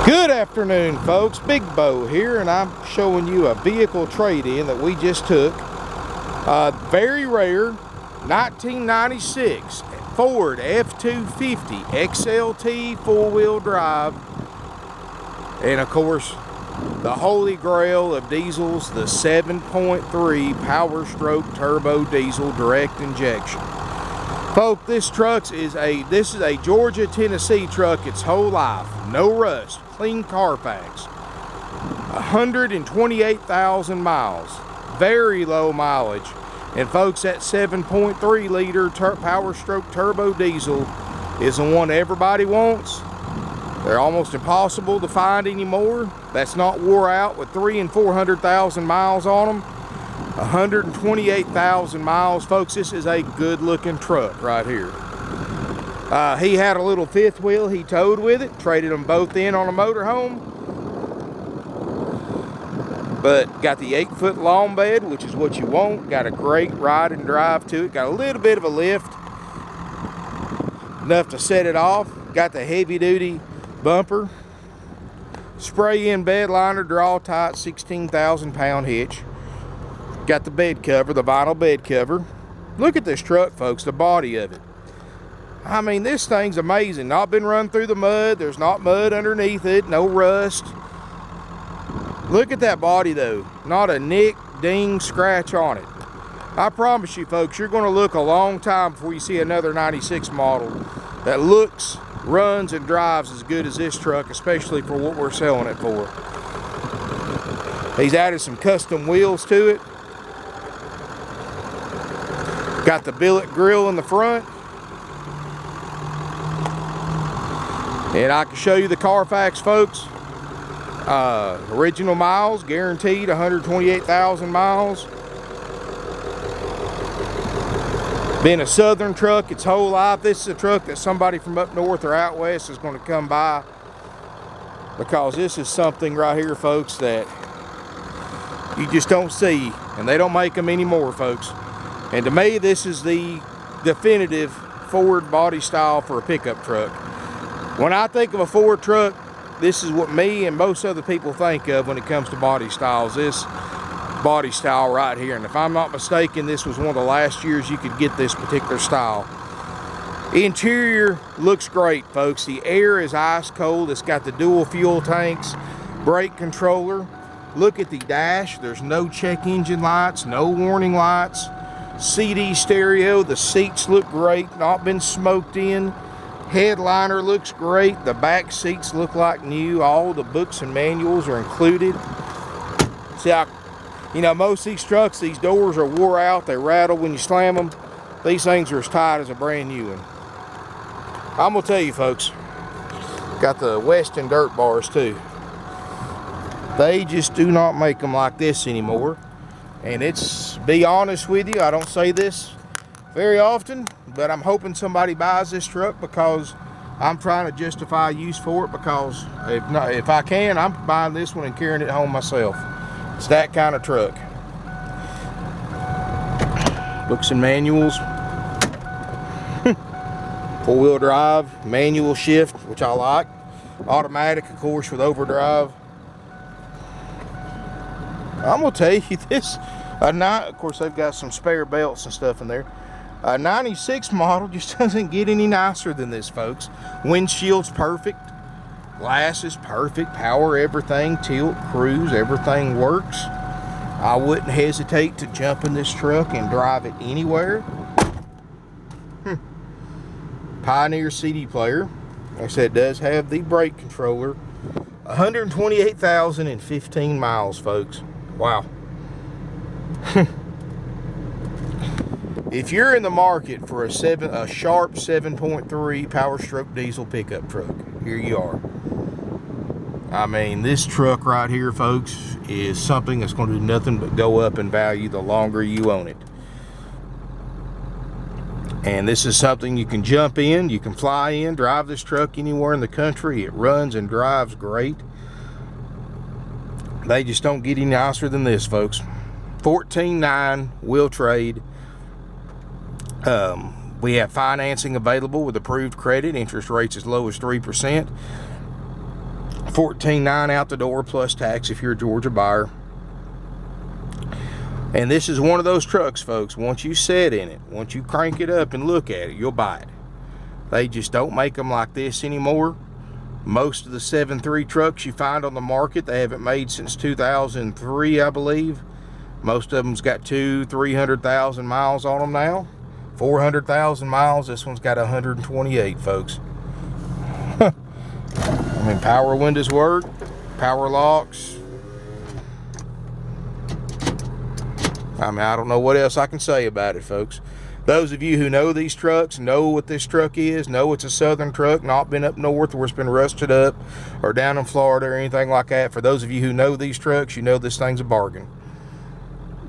Good afternoon, folks. Big Bo here, and I'm showing you a vehicle trade-in that we just took. Very rare 1996 Ford F-250 XLT four-wheel drive, and of course the holy grail of diesels, the 7.3 Powerstroke turbo diesel direct injection. Folks, this is a Georgia, Tennessee truck its whole life. No rust, clean Carfax. 128,000 miles. Very low mileage. And folks, that 7.3 liter Powerstroke turbo diesel is the one everybody wants. They're almost impossible to find anymore. That's not wore out with 300,000 and 400,000 miles on them. 128,000 miles, folks. This is a good looking truck right here. He had a little fifth wheel he towed with it, traded them both in on a motorhome, but got the 8-foot long bed, which is what you want. Got a great ride and drive to it. Got a little bit of a lift, enough to set it off. Got the heavy duty bumper, spray in bed liner, draw tight 16,000 pound hitch. Got the bed cover, the vinyl bed cover. Look at this truck, folks, the body of it. I mean, this thing's amazing. Not been run through the mud. There's not mud underneath it, no rust. Look at that body though. Not a nick, ding, scratch on it. I promise you, folks, you're gonna look a long time before you see another 96 model that looks, runs, and drives as good as this truck, especially for what we're selling it for. He's added some custom wheels to it. Got the billet grill in the front. And I can show you the Carfax, folks. Original miles, guaranteed 128,000 miles. Been a Southern truck its whole life. This is a truck that somebody from up north or out west is going to come by, because this is something right here, folks, that you just don't see, and they don't make them anymore, folks. And to me, this is the definitive Ford body style for a pickup truck. When I think of a Ford truck, this is what me and most other people think of when it comes to body styles. This body style right here. And if I'm not mistaken, this was one of the last years you could get this particular style. Interior looks great, folks. The air is ice cold. It's got the dual fuel tanks, brake controller. Look at the dash. There's no check engine lights, no warning lights. CD stereo. The seats look great, not been smoked in. Headliner looks great. The back seats look like new. All the books and manuals are included. See, you know, most of these trucks, these doors are wore out. They rattle when you slam them. These things are as tight as a brand new one. I'm gonna tell you, folks, got the Weston dirt bars too. They just do not make them like this anymore. And be honest with you, I don't say this very often, but I'm hoping somebody buys this truck, because I'm trying to justify use for it, because if I can, I'm buying this one and carrying it home myself. It's that kind of truck. Books and manuals. Four-wheel drive, manual shift, which I like. Automatic, of course, with overdrive. I'm gonna tell you this, of course they've got some spare belts and stuff in there. A 96 model just doesn't get any nicer than this, folks. Windshield's perfect, glass is perfect, power everything, tilt, cruise, everything works. I wouldn't hesitate to jump in this truck and drive it anywhere. Pioneer CD player. Like I said, it does have the brake controller. 128,015 miles, folks. Wow. If you're in the market for a sharp 7.3 Powerstroke diesel pickup truck, here you are. I mean, this truck right here, folks, is something that's going to do nothing but go up in value the longer you own it. And this is something you can jump in, you can fly in, drive this truck anywhere in the country. It runs and drives great. They just don't get any nicer than this, folks. $14,900 will trade. We have financing available with approved credit, interest rates as low as 3%. $14,900 out the door plus tax if you're a Georgia buyer. And this is one of those trucks, folks, once you sit in it, once you crank it up and look at it, you'll buy it. They just don't make them like this anymore. Most of the 7.3 trucks you find on the market, they haven't made since 2003, I believe. Most of them's got 200,000-300,000 miles on them now. 400,000 miles. This one's got 128, folks. I mean, power windows work, power locks. I mean, I don't know what else I can say about it, folks. Those of you who know these trucks, know what this truck is, know it's a Southern truck, not been up north where it's been rusted up, or down in Florida or anything like that. For those of you who know these trucks, you know this thing's a bargain.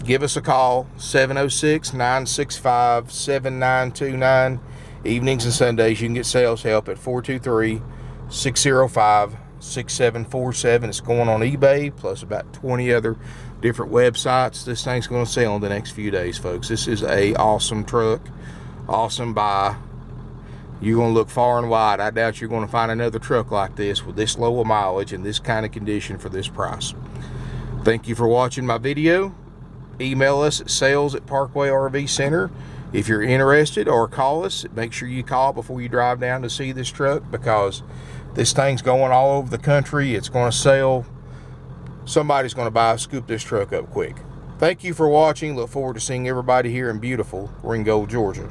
Give us a call, 706-965-7929. Evenings and Sundays, you can get sales help at 423-605-6747. It's going on eBay, plus about 20 other different websites. This thing's going to sell in the next few days, folks. This is a awesome truck, awesome buy. You're going to look far and wide. I doubt you're going to find another truck like this with this low of mileage and this kind of condition for this price. Thank you for watching my video. Email us at sales@Parkway RV Center if you're interested, or call us. Make sure you call before you drive down to see this truck, because this thing's going all over the country. It's going to sell. Somebody's going to scoop this truck up quick. Thank you for watching. Look forward to seeing everybody here in beautiful Ringgold, Georgia.